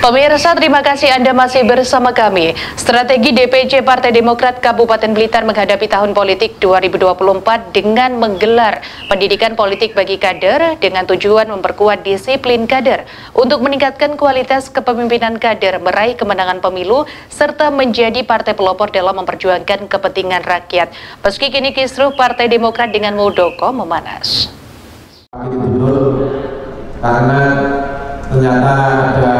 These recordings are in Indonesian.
Pemirsa, terima kasih Anda masih bersama kami. Strategi DPC Partai Demokrat Kabupaten Blitar menghadapi tahun politik 2024 dengan menggelar pendidikan politik bagi kader dengan tujuan memperkuat disiplin kader untuk meningkatkan kualitas kepemimpinan kader, meraih kemenangan pemilu, serta menjadi partai pelopor dalam memperjuangkan kepentingan rakyat. Meski kini kisruh Partai Demokrat dengan Muldoko memanas. Karena ternyata ada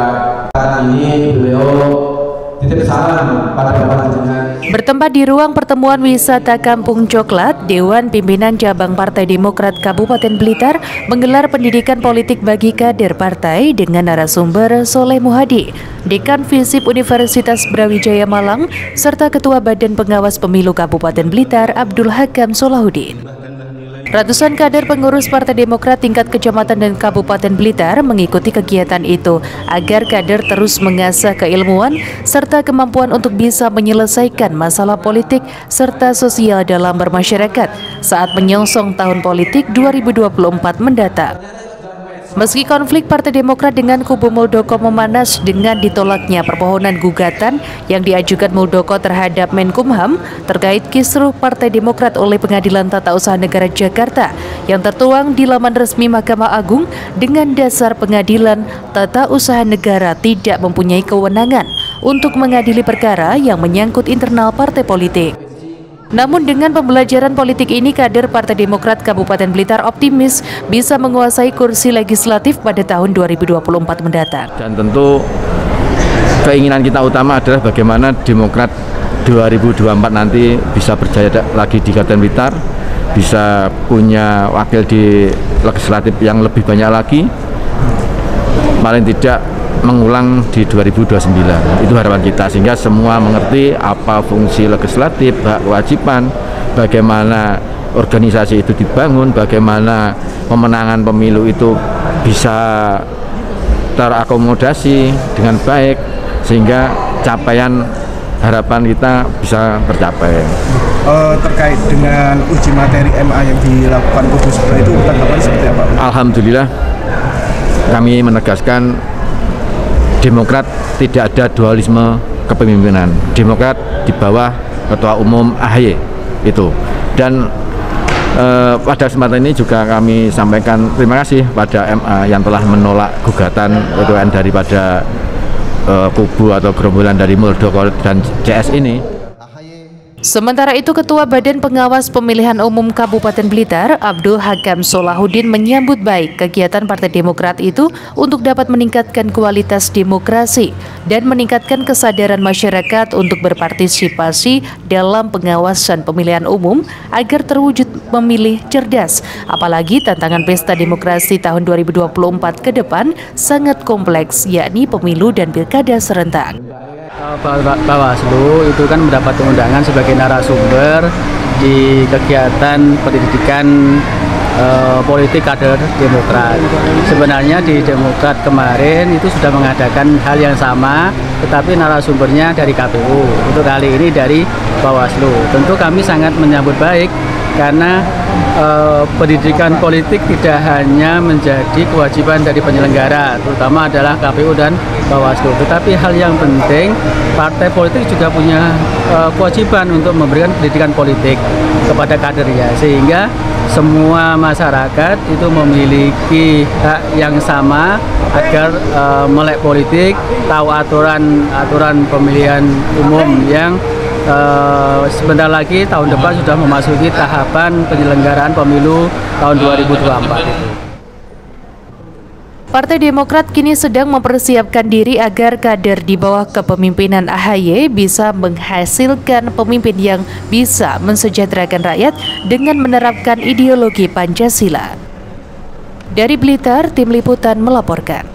ini beliau titip salam pada panjenengan. Bertempat di ruang pertemuan wisata Kampung Coklat, Dewan Pimpinan Cabang Partai Demokrat Kabupaten Blitar menggelar pendidikan politik bagi kader partai dengan narasumber Soleh Muhadi, Dekan Visip Universitas Brawijaya Malang, serta Ketua Badan Pengawas Pemilu Kabupaten Blitar Abdul Hakam Solahuddin. Ratusan kader pengurus Partai Demokrat tingkat kecamatan dan Kabupaten Blitar mengikuti kegiatan itu agar kader terus mengasah keilmuan serta kemampuan untuk bisa menyelesaikan masalah politik serta sosial dalam bermasyarakat saat menyongsong tahun politik 2024 mendatang. Meski konflik Partai Demokrat dengan kubu Muldoko memanas dengan ditolaknya permohonan gugatan yang diajukan Muldoko terhadap Menkumham terkait kisruh Partai Demokrat oleh Pengadilan Tata Usaha Negara Jakarta yang tertuang di laman resmi Mahkamah Agung dengan dasar Pengadilan Tata Usaha Negara tidak mempunyai kewenangan untuk mengadili perkara yang menyangkut internal partai politik. Namun dengan pembelajaran politik ini, kader Partai Demokrat Kabupaten Blitar optimis bisa menguasai kursi legislatif pada tahun 2024 mendatang. Dan tentu keinginan kita utama adalah bagaimana Demokrat 2024 nanti bisa berjaya lagi di Kabupaten Blitar, bisa punya wakil di legislatif yang lebih banyak lagi, paling tidak mengulang di 2029. Itu harapan kita, sehingga semua mengerti apa fungsi legislatif, hak kewajiban, bagaimana organisasi itu dibangun, bagaimana pemenangan pemilu itu bisa terakomodasi dengan baik sehingga capaian harapan kita bisa tercapai. Terkait dengan uji materi MA yang dilakukan kubu sebelah itu tanggapan seperti apa? Alhamdulillah, kami menegaskan Demokrat tidak ada dualisme kepemimpinan. Demokrat di bawah Ketua Umum AHY itu. Dan pada kesempatan ini juga kami sampaikan terima kasih pada MA yang telah menolak gugatan daripada kubu atau gerombolan dari Muldoko dan CS ini. Sementara itu, Ketua Badan Pengawas Pemilihan Umum Kabupaten Blitar, Abdul Hakam Solahuddin, menyambut baik kegiatan Partai Demokrat itu untuk dapat meningkatkan kualitas demokrasi dan meningkatkan kesadaran masyarakat untuk berpartisipasi dalam pengawasan pemilihan umum agar terwujud pemilih cerdas. Apalagi tantangan pesta demokrasi tahun 2024 ke depan sangat kompleks, yakni pemilu dan pilkada serentak. Bawaslu itu kan mendapat undangan sebagai narasumber di kegiatan pendidikan politik kader Demokrat. Sebenarnya di Demokrat kemarin itu sudah mengadakan hal yang sama, tetapi narasumbernya dari KPU. Untuk kali ini dari Bawaslu. Tentu kami sangat menyambut baik karena pendidikan politik tidak hanya menjadi kewajiban dari penyelenggara, terutama adalah KPU dan Bawaslu. Tetapi hal yang penting, partai politik juga punya kewajiban untuk memberikan pendidikan politik kepada kadernya, sehingga semua masyarakat itu memiliki hak yang sama agar melek politik, tahu aturan pemilihan umum yang sebentar lagi tahun depan sudah memasuki tahapan penyelenggaraan pemilu tahun 2024. Partai Demokrat kini sedang mempersiapkan diri agar kader di bawah kepemimpinan AHY bisa menghasilkan pemimpin yang bisa mensejahterakan rakyat dengan menerapkan ideologi Pancasila. Dari Blitar, Tim Liputan melaporkan.